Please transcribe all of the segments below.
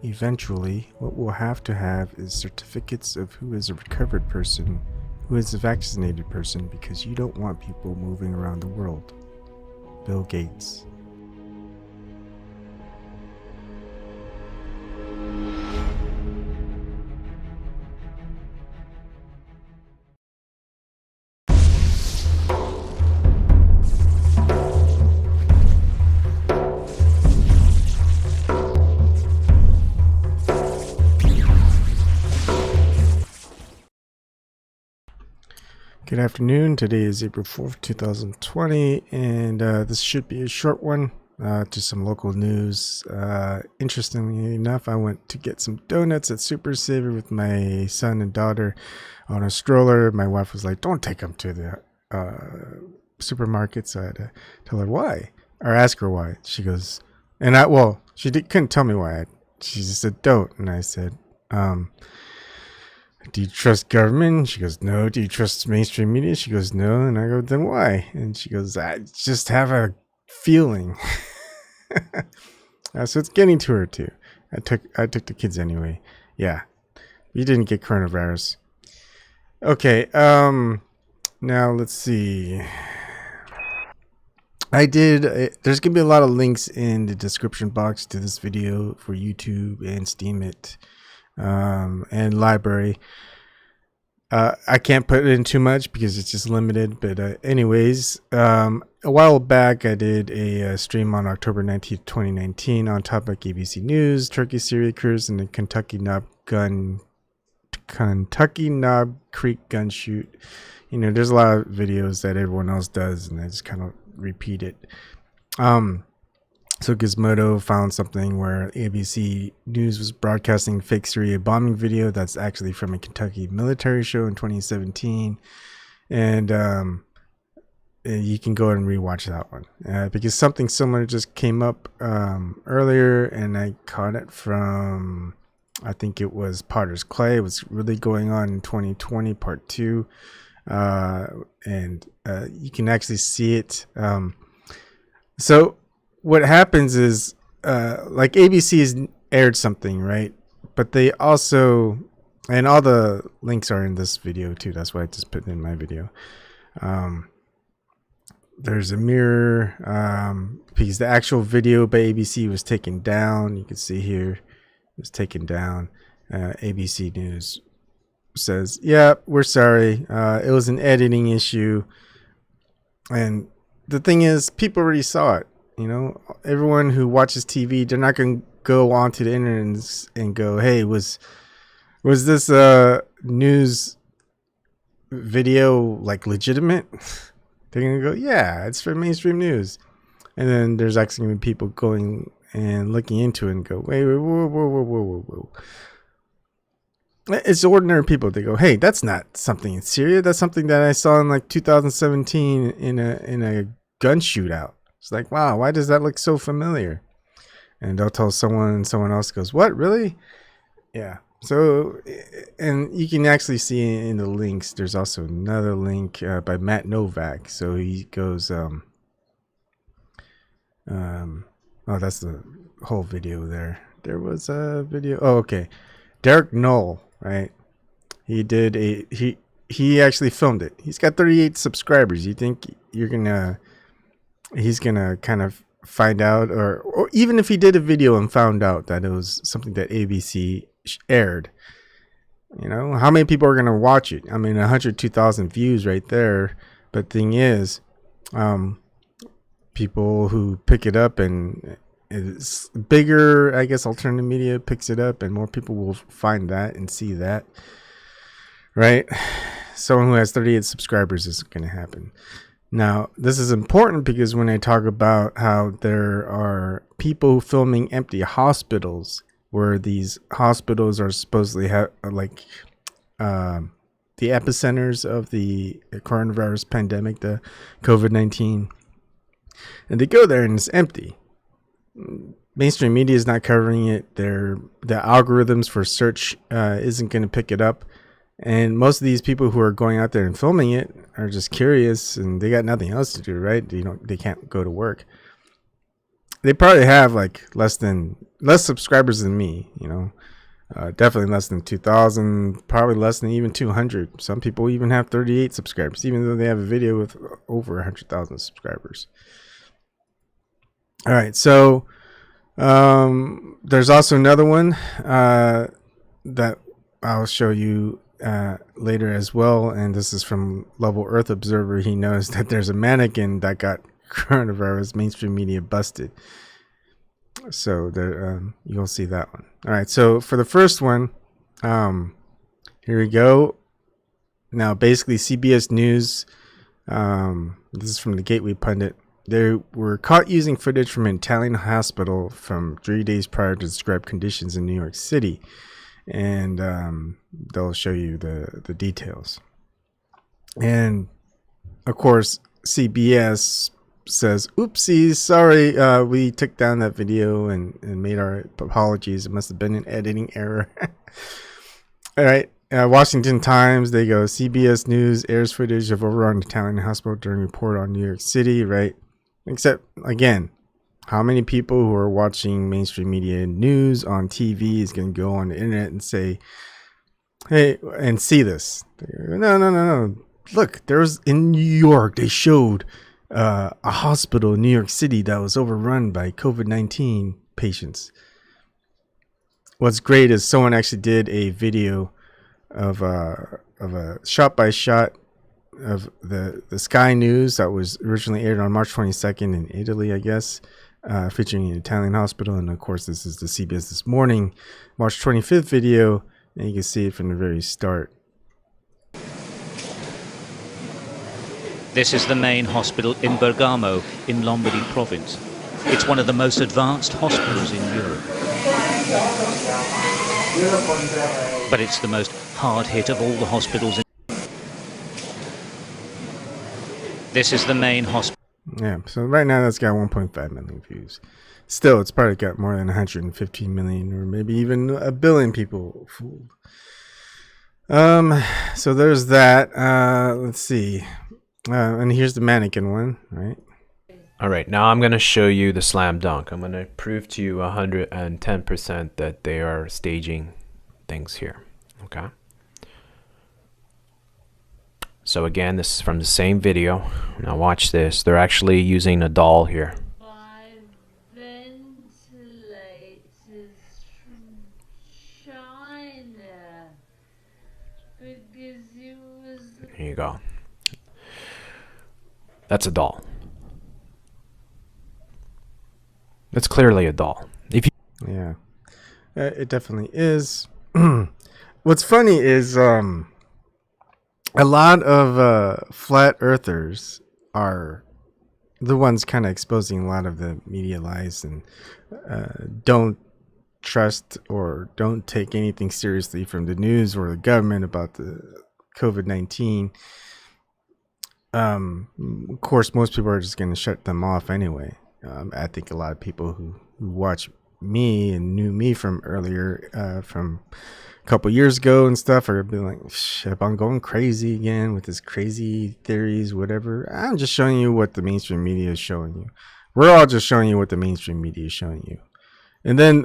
eventually, what we'll have to have is certificates of who is a recovered person, who is a vaccinated person, because you don't want people moving around the world. Bill Gates. Good afternoon. Today is April 4th, 2020, and this should be a short one. Just some local news. Interestingly enough, I went to get some donuts at Super Saver with my son and daughter on a stroller. My wife was like, "Don't take them to the supermarket." So I had to tell her why, or ask her why. She goes, she couldn't tell me why. She just said, "Don't," and I said, "Do you trust government?" She goes, "No." "Do you trust mainstream media?" She goes, "No." And I go, "Then why?" And she goes, "I just have a feeling." So it's getting to her too. I took the kids anyway. Yeah, you didn't get coronavirus. Okay. Now let's see. I did. There's gonna be a lot of links in the description box to this video for YouTube and Steemit. And LBRY. I can't put in too much because it's just limited, but anyways, a while back I did a stream on October 19th, 2019 on topic ABC News, Turkey serial killers, and the Kentucky Knob Creek gun shoot. You know, there's a lot of videos that everyone else does, and I just kind of repeat it. So Gizmodo found something where ABC News was broadcasting fake Syria bombing video that's actually from a Kentucky military show in 2017. And you can go and rewatch that one because something similar just came up earlier, and I caught it from, I think it was Potter's Clay. It was really going on in 2020 part 2. And you can actually see it. So what happens is, like ABC has aired something, right? But they also, and all the links are in this video too. That's why I just put in my video. There's a mirror, because the actual video by ABC was taken down. You can see here, it was taken down. ABC News says, "Yeah, we're sorry. It was an editing issue." And the thing is, people already saw it. You know, everyone who watches TV, they're not going to go onto the internet and go, "Hey, was this news video like legitimate?" They're going to go, "Yeah, it's from mainstream news." And then there's actually going to be people going and looking into it and go, "Wait, whoa. It's ordinary people. They go, "Hey, that's not something in Syria. That's something that I saw in like 2017 in a gun shootout." It's like, wow, why does that look so familiar? And they'll tell someone, and someone else goes, "What, really?" Yeah. So, and you can actually see in the links, there's also another link by Matt Novak. So he goes, oh, that's the whole video there. There was a video. Oh, okay. Derek Knoll, right? He did he actually filmed it. He's got 38 subscribers. You think he's gonna kind of find out, or even if he did a video and found out that it was something that ABC aired, you know, how many people are gonna watch it? I mean, 102,000 views right there. But thing is, people who pick it up, and it's bigger, I guess, alternative media picks it up, and more people will find that and see that, right? Someone who has 38 subscribers isn't going to happen. Now, this is important because when I talk about how there are people filming empty hospitals, where these hospitals are supposedly like the epicenters of the coronavirus pandemic, the COVID-19, and they go there and it's empty. Mainstream media is not covering it. The algorithms for search isn't going to pick it up. And most of these people who are going out there and filming it are just curious, and they got nothing else to do, right? You know, they can't go to work. they probably have like less subscribers than me, you know. Definitely less than 2,000, probably less than even 200. Some people even have 38 subscribers, even though they have a video with over 100,000 subscribers. All right, so there's also another one that I'll show you later as well, and this is from Level Earth Observer. He knows that there's a mannequin that got coronavirus mainstream media busted. So there, you'll see that one. All right, so for the first one, here we go. Now, basically, CBS News. This is from the Gateway Pundit. They were caught using footage from an Italian hospital from 3 days prior to describe conditions in New York City, and they'll show you the details. And of course, CBS says, oopsies, sorry, we took down that video and made our apologies. It must have been an editing error. All right. Washington Times, they go, CBS News airs footage of overrun Italian hospital during report on New York City, right? Except, again, how many people who are watching mainstream media news on TV is going to go on the internet and say, hey, and see this? No. Look, there's in New York, they showed a hospital in New York City that was overrun by COVID-19 patients. What's great is someone actually did a video of a shot by shot of the Sky News that was originally aired on March 22nd in Italy, I guess, featuring an Italian hospital. And of course, this is the CBS This Morning March 25th video, and you can see it from the very start. This is the main hospital in Bergamo in Lombardy province. It's one of the most advanced hospitals in Europe. But it's the most hard hit of all the hospitals in. This is the main hospital. Yeah, so right now that's got 1.5 million views. Still, it's probably got more than 115 million or maybe even a billion people fooled. So there's that. Let's see. And here's the mannequin one, right? All right, now I'm going to show you the slam dunk. I'm going to prove to you 110% that they are staging things here, okay? So again, this is from the same video. Now watch this. They're actually using a doll here. Here you go. That's a doll. That's clearly a doll. If you Yeah, it definitely is. What's funny is a lot of flat earthers are the ones kind of exposing a lot of the media lies and don't trust or don't take anything seriously from the news or the government about the COVID-19. Of course, most people are just going to shut them off anyway. I think a lot of people who watch me and knew me from earlier, from a couple years ago and stuff, are being like, "Shit, I'm going crazy again with this crazy theories, whatever." I'm just showing you what the mainstream media is showing you. We're all just showing you what the mainstream media is showing you, and then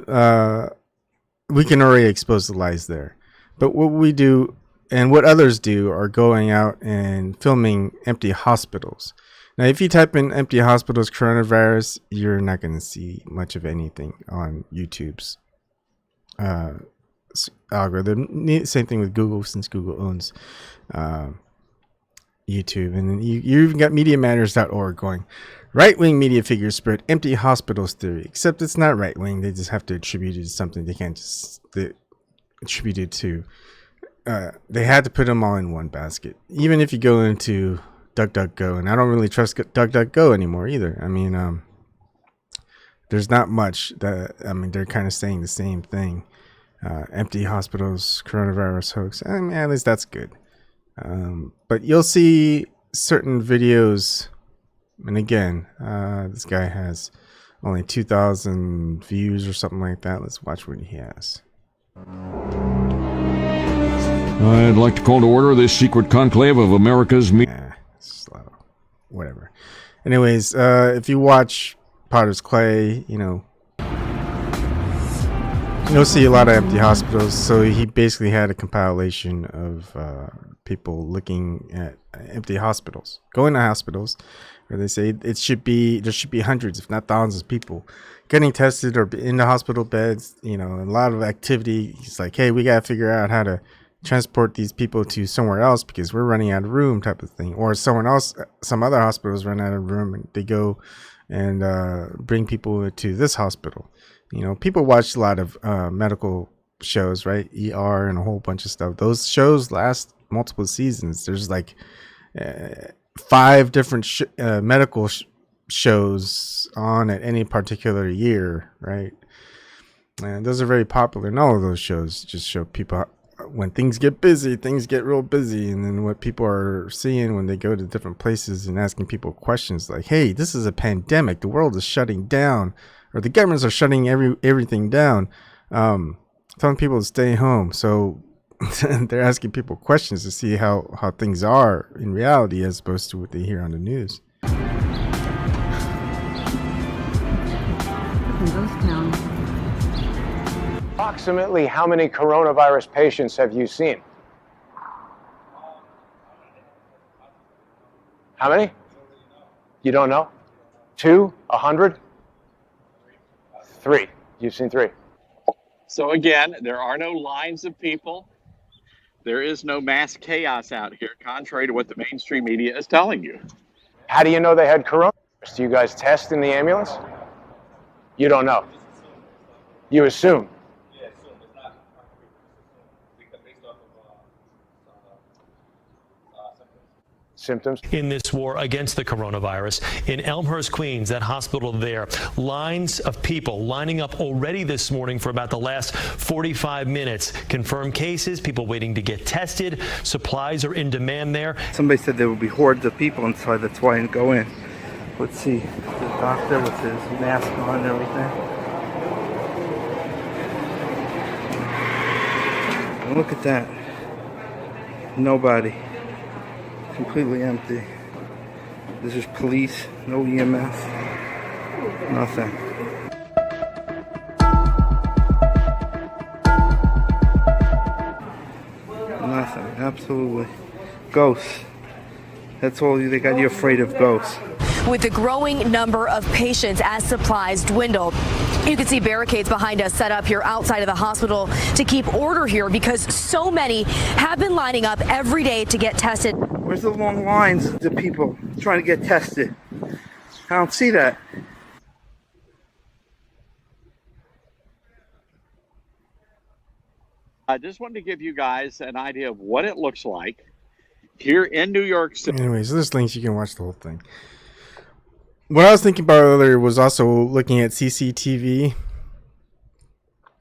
we can already expose the lies there. But what we do and what others do are going out and filming empty hospitals. Now, if you type in empty hospitals coronavirus, you're not going to see much of anything on YouTube's algorithm. Same thing with Google, since Google owns YouTube. And then you even got MediaMatters.org going, right-wing media figures spread empty hospitals theory. Except it's not right-wing. They just have to attribute it to something. They can't just attribute it to... they had to put them all in one basket. Even if you go into DuckDuckGo, and I don't really trust DuckDuckGo anymore either. I mean, there's not much that, I mean, they're kind of saying the same thing. Empty hospitals, coronavirus hoax. I mean, at least that's good. But you'll see certain videos, and again, this guy has only 2,000 views or something like that. Let's watch what he has. I'd like to call to order this secret conclave of America's slow. Whatever. Anyways, if you watch Potter's Clay, you'll see a lot of empty hospitals. So he basically had a compilation of people looking at empty hospitals, going to hospitals where they say there should be hundreds, if not thousands, of people getting tested or in the hospital beds. A lot of activity. He's like, hey, we gotta figure out how to transport these people to somewhere else because we're running out of room, type of thing. Or some other hospitals run out of room and they go and bring people to this hospital. People watch a lot of medical shows, right? ER and a whole bunch of stuff. Those shows last multiple seasons. There's like 5 different medical shows on at any particular year, right? And those are very popular. And all of those shows just show people when things get busy, things get real busy. And then what people are seeing when they go to different places and asking people questions like, hey, this is a pandemic. The world is shutting down. Or the governments are shutting everything down, telling people to stay home. So they're asking people questions to see how things are in reality as opposed to what they hear on the news. Approximately how many coronavirus patients have you seen? How many? You don't know? 2? 100? 3. You've seen 3. So again, there are no lines of people. There is no mass chaos out here, contrary to what the mainstream media is telling you. How do you know they had coronavirus? Do you guys test in the ambulance? You don't know. You assume. Symptoms. In this war against the coronavirus in Elmhurst, Queens, that hospital there, lines of people lining up already this morning for about the last 45 minutes. Confirmed cases, people waiting to get tested. Supplies are in demand there. Somebody said there would be hordes of people inside. That's why I didn't go in. Let's see. The doctor with his mask on and everything. And look at that. Nobody. Completely empty. This is police, no EMS, nothing. Nothing, absolutely. Ghosts. That's all they got you afraid of, ghosts. With the growing number of patients as supplies dwindle. You can see barricades behind us set up here outside of the hospital to keep order here because so many have been lining up every day to get tested. Where's the long lines of people trying to get tested? I don't see that. I just wanted to give you guys an idea of what it looks like here in New York City. Anyway, so there's links. You can watch the whole thing. What I was thinking about earlier was also looking at CCTV.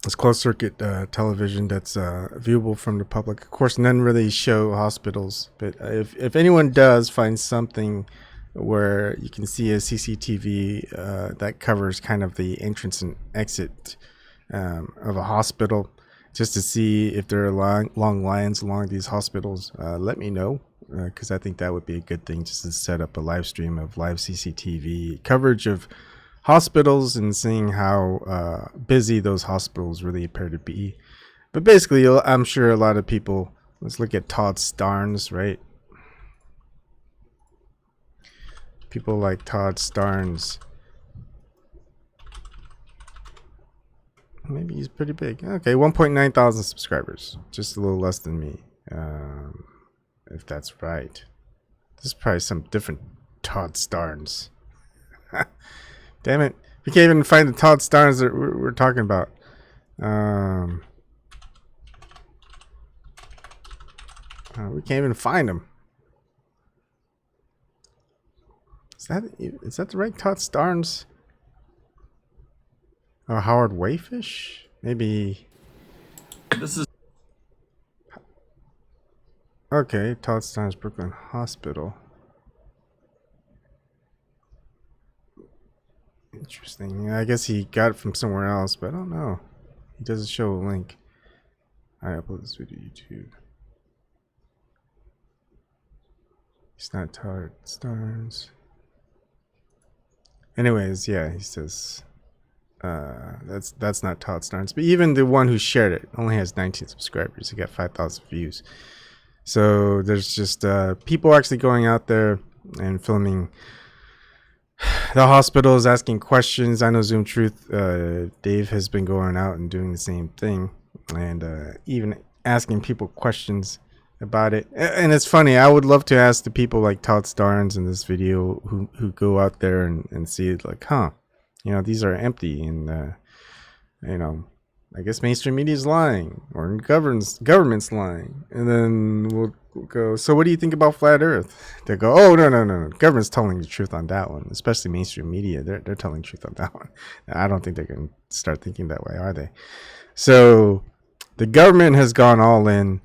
It's closed circuit television that's viewable from the public. Of course, none really show hospitals, but if anyone does find something where you can see a CCTV that covers kind of the entrance and exit of a hospital, just to see if there are long lines along these hospitals, let me know, because I think that would be a good thing, just to set up a live stream of live CCTV coverage of hospitals and seeing how busy those hospitals really appear to be. But basically, I'm sure a lot of people, let's look at Todd Starnes, right? People like Todd Starnes. Maybe he's pretty big. Okay, 1.9 thousand subscribers. Just a little less than me. If that's right. This is probably some different Todd Starnes. Damn it. We can't even find the Todd Starnes that we're talking about. We can't even find him. Is that the right Todd Starnes? Howard Wayfish? Maybe. This is okay. Todd Starnes Brooklyn Hospital. Interesting. Yeah, I guess he got it from somewhere else, but I don't know. He doesn't show a link. I upload this video to YouTube. It's not Todd Starnes. Anyways, yeah, he says that's not Todd Starnes, but even the one who shared it only has 19 subscribers. He got 5,000 views. So there's just people actually going out there and filming the hospitals, asking questions. I know Zoom Truth, Dave has been going out and doing the same thing, and even asking people questions about it. And it's funny, I would love to ask the people like Todd Starnes in this video who go out there and see it like, these are empty, and I guess mainstream media is lying, or government's lying. And then we'll go, so what do you think about flat earth? They go, oh, no, government's telling the truth on that one, especially mainstream media. They're telling the truth on that one. I don't think they're going to start thinking that way, are they? So the government has gone all in.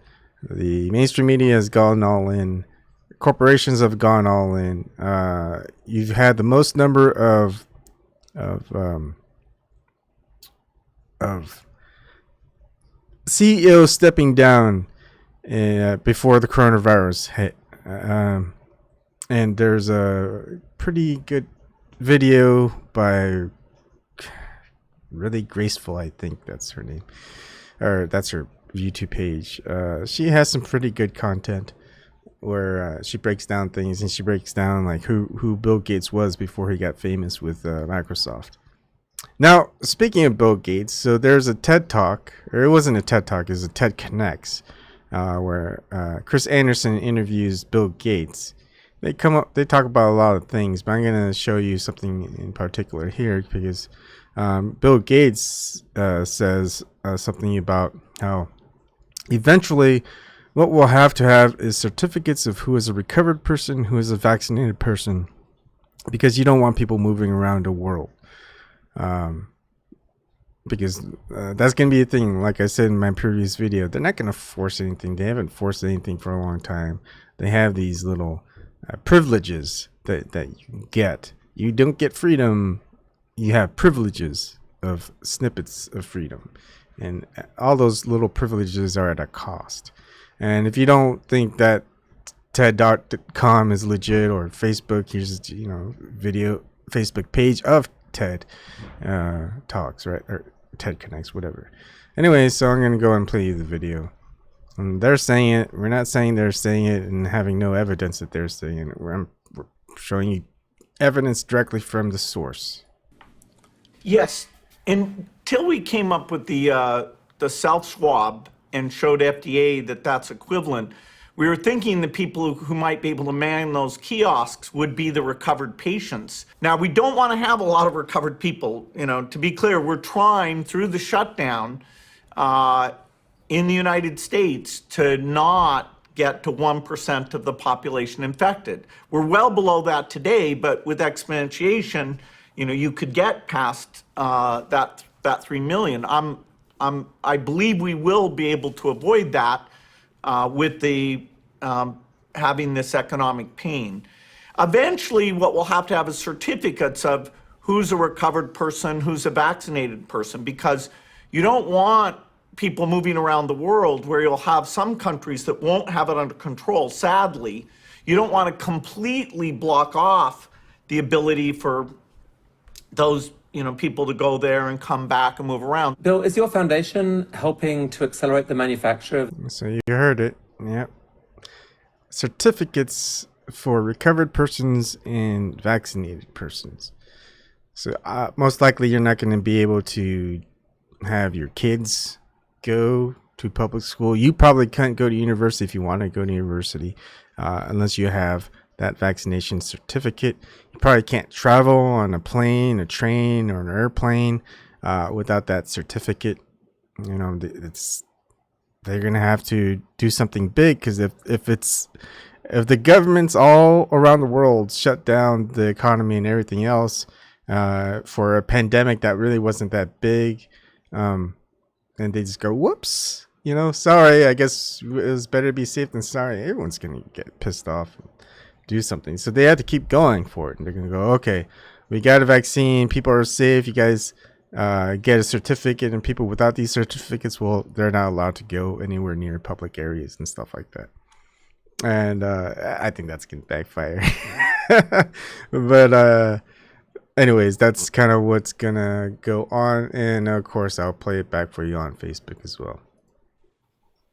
The mainstream media has gone all in. Corporations have gone all in. You've had the most number of CEOs stepping down before the coronavirus hit. And there's a pretty good video by Really Graceful, I think that's her name, or that's her YouTube page. She has some pretty good content where she breaks down things, and she breaks down like who Bill Gates was before he got famous with Microsoft. Now, speaking of Bill Gates, so there's a TED Talk, or it wasn't a TED Talk, it was a TED Connects, where Chris Anderson interviews Bill Gates. They talk about a lot of things, but I'm going to show you something in particular here, because Bill Gates says something about how eventually what we'll have to have is certificates of who is a recovered person, who is a vaccinated person, because you don't want people moving around the world. Because that's going to be a thing. Like I said in my previous video, they're not going to force anything. They haven't forced anything for a long time. They have these little privileges that you get. You don't get freedom. You have privileges of snippets of freedom. And all those little privileges are at a cost. And if you don't think that TED.com is legit, or Facebook, here's video Facebook page of TED Talks, right? Or TED Connects, whatever. Anyway, so I'm going to go and play you the video. And they're saying it. We're not saying they're saying it and having no evidence that they're saying it. We're showing you evidence directly from the source. Yes. Until we came up with the self-swab and showed FDA that that's equivalent, we were thinking the people who might be able to man those kiosks would be the recovered patients. Now, we don't want to have a lot of recovered people. To be clear, we're trying through the shutdown in the United States to not get to 1% of the population infected. We're well below that today, but with exponentiation, you could get past that 3 million. I believe we will be able to avoid that with the having this economic pain. Eventually, what we'll have to have is certificates of who's a recovered person, who's a vaccinated person, because you don't want people moving around the world where you'll have some countries that won't have it under control. Sadly, you don't want to completely block off the ability for those people to go there and come back and move around. Bill, is your foundation helping to accelerate the manufacture of... So you heard it. Yep. Certificates for recovered persons and vaccinated persons. So most likely you're not going to be able to have your kids go to public school. You probably can't go to university if you want to go to university unless you have that vaccination certificate. You probably can't travel on a plane, a train, or an airplane without that certificate. They're gonna have to do something big, because if the governments all around the world shut down the economy and everything else for a pandemic that really wasn't that big, and they just go, whoops, sorry, I guess it was better to be safe than sorry. Everyone's gonna get pissed off and do something. So they have to keep going for it. And they're gonna go, okay, we got a vaccine, people are safe, you guys get a certificate, and people without these certificates, well, they're not allowed to go anywhere near public areas and stuff like that. And I think that's gonna backfire. But anyways, that's kind of what's gonna go on, and of course, I'll play it back for you on Facebook as well.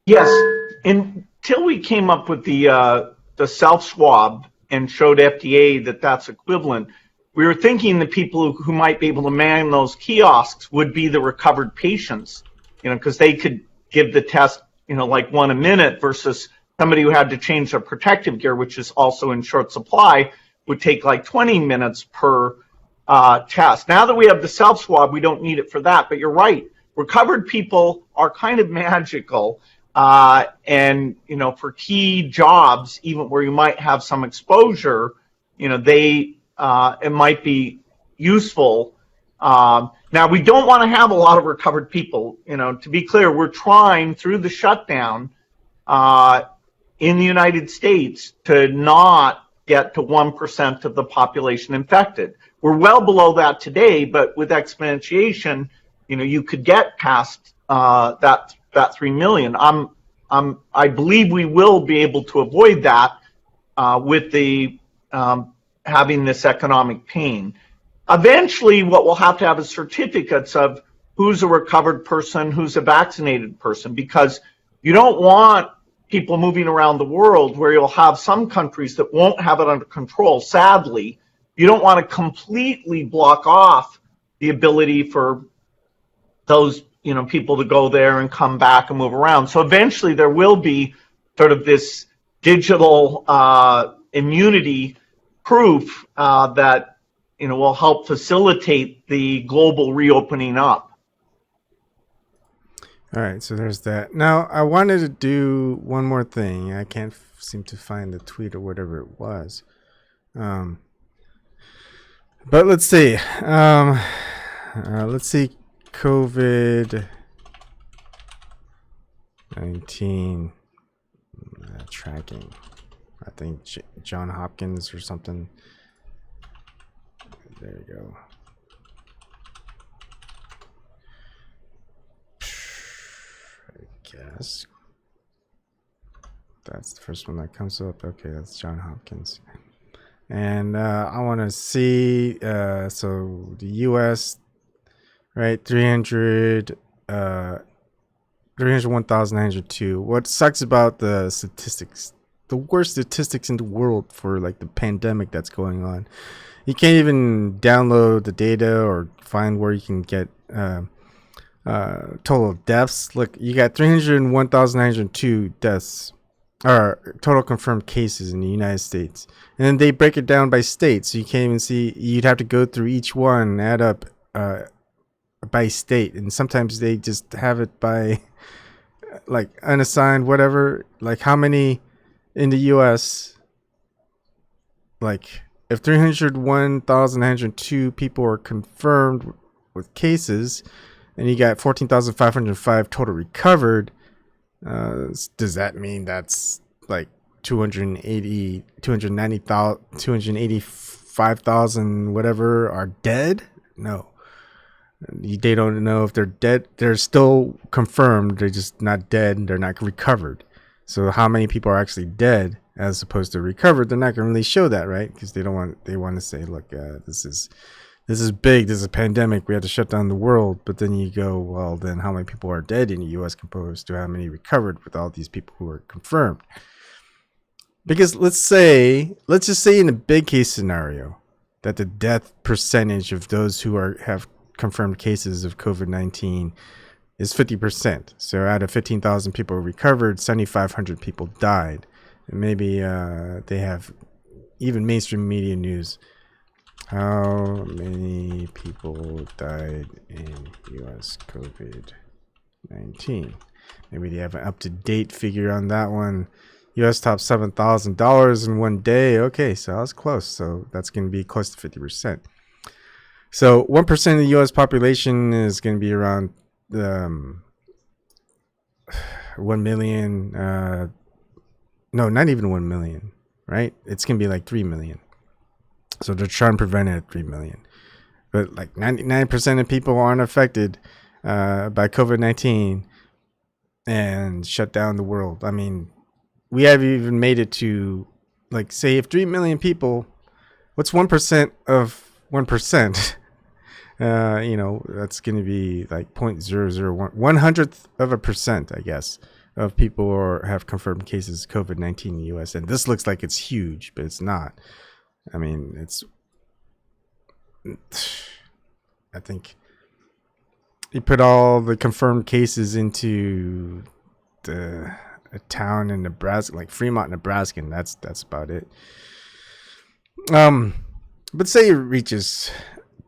Yes, until we came up with the self swab and showed FDA that that's equivalent, we were thinking the people who might be able to man those kiosks would be the recovered patients, because they could give the test, like one a minute versus somebody who had to change their protective gear, which is also in short supply, would take like 20 minutes per test. Now that we have the self swab, we don't need it for that. But you're right, recovered people are kind of magical. And for key jobs, even where you might have some exposure, they it might be useful. Now we don't want to have a lot of recovered people. To be clear, we're trying through the shutdown in the United States to not get to 1% of the population infected. We're well below that today, but with exponentiation, you could get past that 3 million. I believe we will be able to avoid that with the having this economic pain. Eventually, what we'll have to have is certificates of who's a recovered person, who's a vaccinated person, because you don't want people moving around the world where you'll have some countries that won't have it under control. Sadly, you don't want to completely block off the ability for those people to go there and come back and move around. So eventually there will be sort of this digital immunity proof that will help facilitate the global reopening up. All right, so there's that. Now, I wanted to do one more thing. I can't seem to find the tweet or whatever it was. But let's see. Let's see. COVID-19 tracking. I think John Hopkins or something. There you go. I guess that's the first one that comes up. Okay, that's John Hopkins. And I want to see, so the U.S., right, 301,902. What sucks about the statistics, the worst statistics in the world for like the pandemic that's going on, you can't even download the data or find where you can get total deaths. Look, you got 301,902 deaths, or total confirmed cases in the United States. And then they break it down by state, so you can't even see. You'd have to go through each one, add up by state, and sometimes they just have it by like unassigned, whatever. Like how many in the U.S. like if 301,902 people are confirmed with cases, and you got 14,505 total recovered, does that mean that's like 285,000 whatever are dead? No. They don't know if they're dead. They're still confirmed. They're just not dead. They're not recovered. So how many people are actually dead as opposed to recovered? They're not going to really show that, right? Because they want to say, look, this is big. This is a pandemic. We have to shut down the world. But then you go, well, then how many people are dead in the U.S. opposed to how many recovered with all these people who are confirmed? Because let's just say in a big case scenario that the death percentage of those who have confirmed cases of COVID-19 is 50%. So out of 15,000 people recovered, 7,500 people died. And maybe they have even mainstream media news. How many people died in U.S. COVID-19? Maybe they have an up-to-date figure on that one. U.S. top $7,000 in one day. Okay, so that was close. So that's going to be close to 50%. So 1% of the U.S. population is going to be around 1 million. No, not even 1 million, right? It's going to be like 3 million. So they're trying to prevent it at 3 million. But like 99% of people aren't affected by COVID-19 and shut down the world. I mean, we have even made it to, like, say if 3 million people, what's 1% of 1%, that's going to be like 0.001, 1/100%, I guess, of people have confirmed cases of COVID-19 in the U.S. And this looks like it's huge, but it's not. I mean, I think you put all the confirmed cases into a town in Nebraska, like Fremont, Nebraska, and that's about it. But say it reaches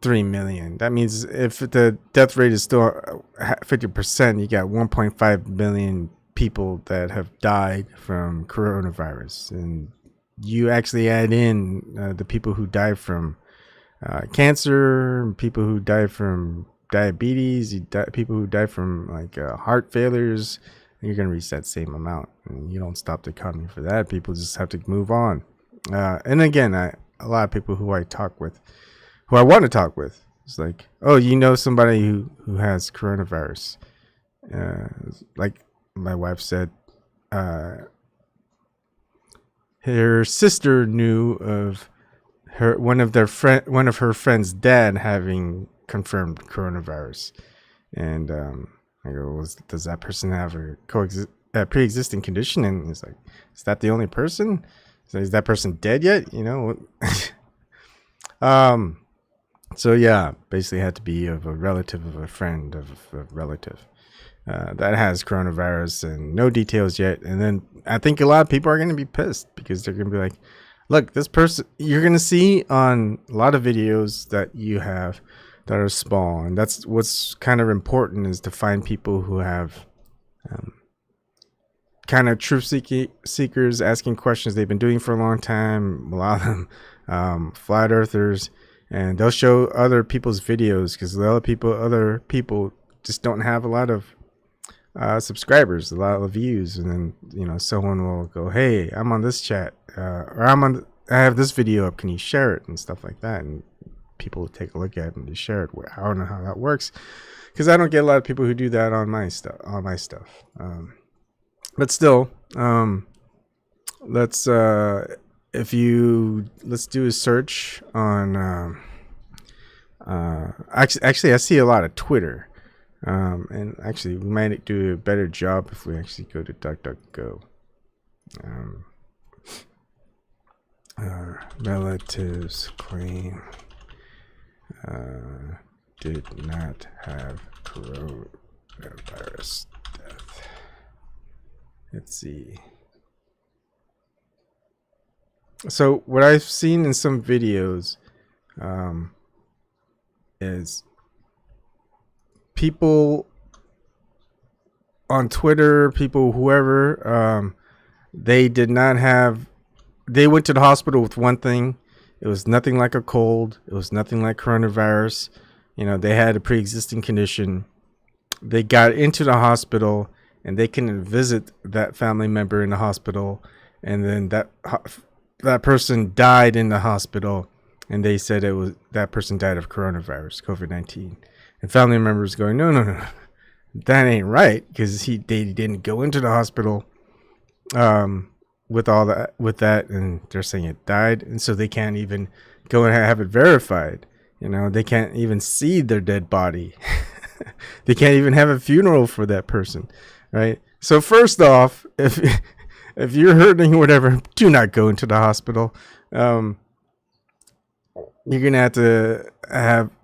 3 million. That means if the death rate is still 50%, you got 1.5 million people that have died from coronavirus. And you actually add in the people who died from cancer, people who died from diabetes, people who died from like heart failures, and you're going to reach that same amount. And you don't stop the economy for that. People just have to move on. And again, a lot of people who I want to talk with, it's like, oh, somebody who has coronavirus. Like my wife said, her sister knew of one of her friend's dad having confirmed coronavirus, and I go, well, does that person have a pre-existing condition? And it's like, is that the only person? So is that person dead yet? So yeah, basically had to be of a relative of a friend of a relative that has coronavirus, and no details yet. And then I think a lot of people are going to be pissed because they're going to be like, look, this person, you're going to see on a lot of videos that you have that are small. And that's what's kind of important, is to find people who have kind of truth seekers, asking questions they've been doing for a long time. A lot of them flat earthers, and they'll show other people's videos because other people just don't have a lot of subscribers, a lot of views, and then someone will go, hey, I'm on this chat, or I have this video up, can you share it, and stuff like that, and people will take a look at it and share it. I don't know how that works because I don't get a lot of people who do that on my stuff. But still, let's do a search on actually I see a lot of Twitter. And actually, we might do a better job if we actually go to DuckDuckGo. Relatives claim did not have coronavirus death. Let's see. So what I've seen in some videos is people on Twitter, whoever, they went to the hospital with one thing. It was nothing like a cold. It was nothing like coronavirus. They had a pre-existing condition. They got into the hospital and they couldn't visit that family member in the hospital. And then that person died in the hospital. And they said that person died of coronavirus, COVID-19. And family members going, no, that ain't right, because they didn't go into the hospital with that, and they're saying it died, and so they can't even go and have it verified. They can't even see their dead body. They can't even have a funeral for that person, right? So first off, if you're hurting or whatever, do not go into the hospital. You're gonna have to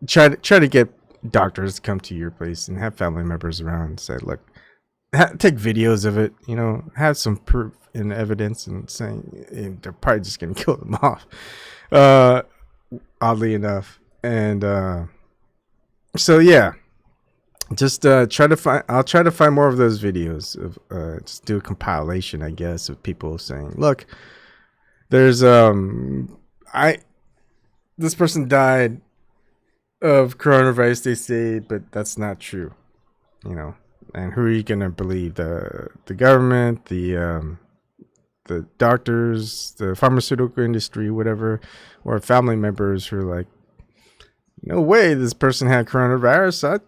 try to get doctors to come to your place and have family members around and say, look, take videos of it, have some proof and evidence, and saying they're probably just going to kill them off, oddly enough. And so yeah, just I'll try to find more of those videos of just do a compilation, I guess, of people saying, look, there's this person died of coronavirus, they say, but that's not true, and who are you gonna believe? The government, the doctors, the pharmaceutical industry, whatever, or family members who are like, no way this person had coronavirus.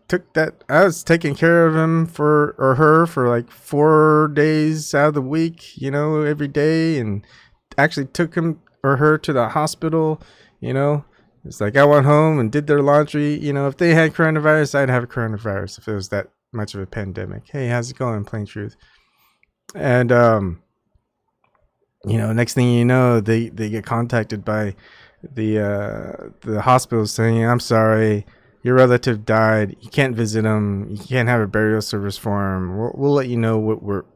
I was taking care of him or her for like 4 days out of the week, every day, and actually took him or her to the hospital, It's like I went home and did their laundry. You know, if they had coronavirus, I'd have a coronavirus if it was that much of a pandemic. Hey, how's it going? Plain truth. And you know, next thing you know, they get contacted by the hospital saying, "I'm sorry, your relative died. You can't visit him. You can't have a burial service for him. We'll let you know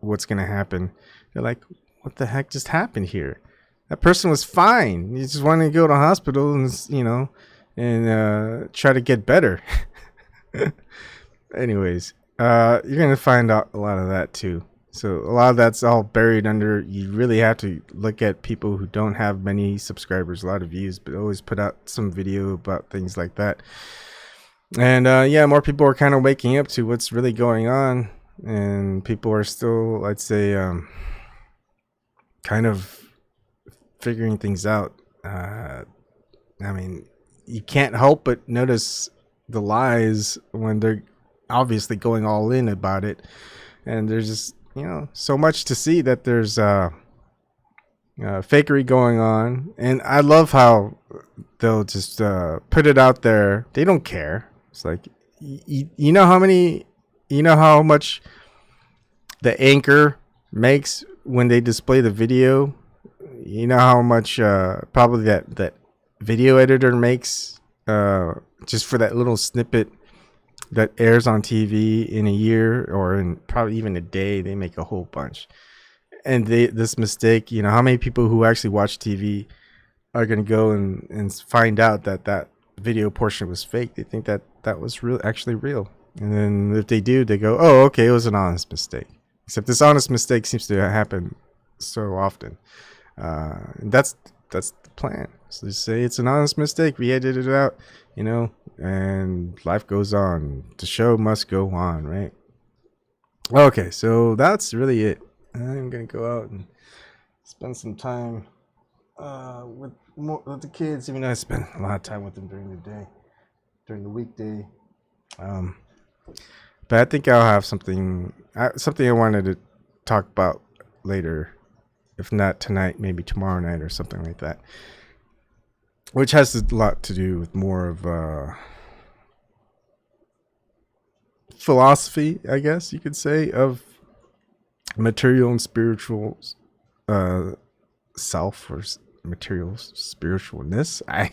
what's gonna happen." They're like, "What the heck just happened here? That person was fine. You just wanted to go to the hospital and, you know, and try to get better." Anyways, you're gonna find out a lot of that too. So a lot of that's all buried under. You really have to look at people who don't have many subscribers, a lot of views, but always put out some video about things like that. And yeah, more people are kind of waking up to what's really going on, and people are still, I'd say, kind of figuring things out. I mean, you can't help but notice the lies when they're obviously going all in about it, and there's just, you know, so much to see that there's fakery going on. And I love how they'll just put it out there. They don't care. It's like, you know how much the anchor makes when they display the video. You know how much probably that video editor makes just for that little snippet that airs on TV in a year, or in probably even a day. They make a whole bunch. And this mistake, you know, how many people who actually watch TV are going to go and find out that video portion was fake? They think that was actually real. And then if they do, they go, "Oh, okay, it was an honest mistake." Except this honest mistake seems to happen so often. And that's the plan. So they say it's an honest mistake. We edited it out, you know, and life goes on. The show must go on, right? Okay, so that's really it. I'm gonna go out and spend some time with the kids, even though I spend a lot of time with them during the day, during the weekday. But I think I'll have something I wanted to talk about later. If not tonight, maybe tomorrow night or something like that. Which has a lot to do with more of philosophy, I guess you could say, of material and spiritual self, or material spiritualness. I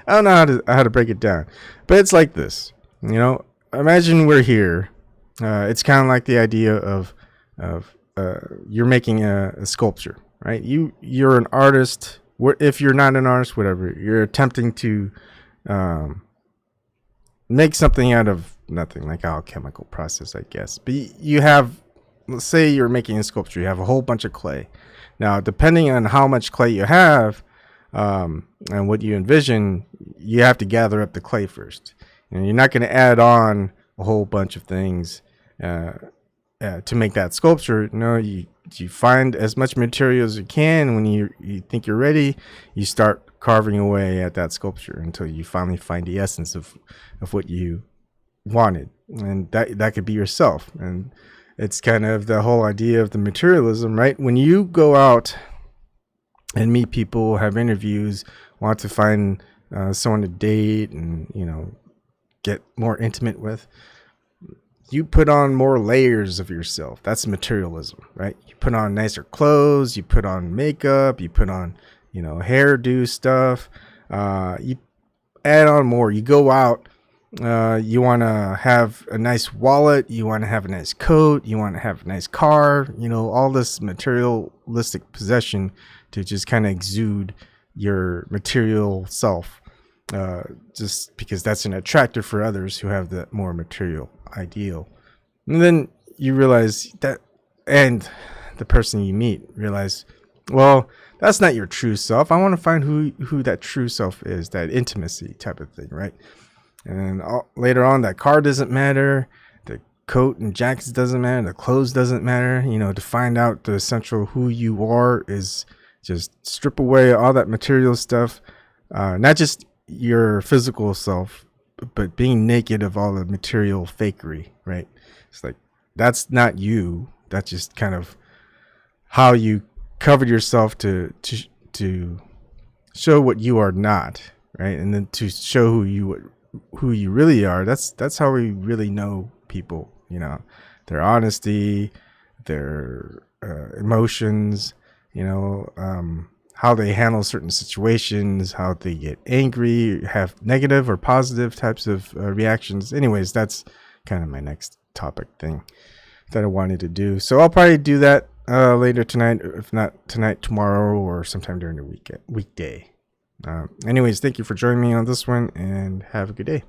don't know how to break it down. But it's like this. You know, imagine we're here. It's kind of like the idea of you're making a sculpture, right? You're an artist. If you're not an artist, whatever, you're attempting to make something out of nothing, like alchemical process, I guess. But you have, let's say you're making a sculpture. You have a whole bunch of clay. Now, depending on how much clay you have and what you envision, you have to gather up the clay first. And you're not going to add on a whole bunch of things to make that sculpture. No, you find as much material as you can. When you think you're ready, you start carving away at that sculpture until you finally find the essence of what you wanted. And that could be yourself. And it's kind of the whole idea of the materialism, right? When you go out and meet people, have interviews, want to find someone to date and, you know, get more intimate with, you put on more layers of yourself. That's materialism, right? You put on nicer clothes, you put on makeup, you put on, you know, hairdo stuff. You add on more. You go out, you want to have a nice wallet, you want to have a nice coat, you want to have a nice car, you know, all this materialistic possession to just kind of exude your material self. Just because that's an attractor for others who have the more material ideal. And then you realize that, and the person you meet realize, well, that's not your true self. I want to find who that true self is, that intimacy type of thing, right? And later on, that car doesn't matter, the coat and jackets doesn't matter, the clothes doesn't matter. You know, to find out the essential who you are is just strip away all that material stuff, not just your physical self, but being naked of all the material fakery, right? It's like, that's not you. That's just kind of how you covered yourself to show what you are not, right? And then to show who you really are. That's how we really know people. You know, their honesty, their emotions. You know, how they handle certain situations, how they get angry, have negative or positive types of reactions. Anyways, that's kind of my next topic thing that I wanted to do. So I'll probably do that later tonight, if not tonight, tomorrow, or sometime during the weekday. Anyways, thank you for joining me on this one, and have a good day.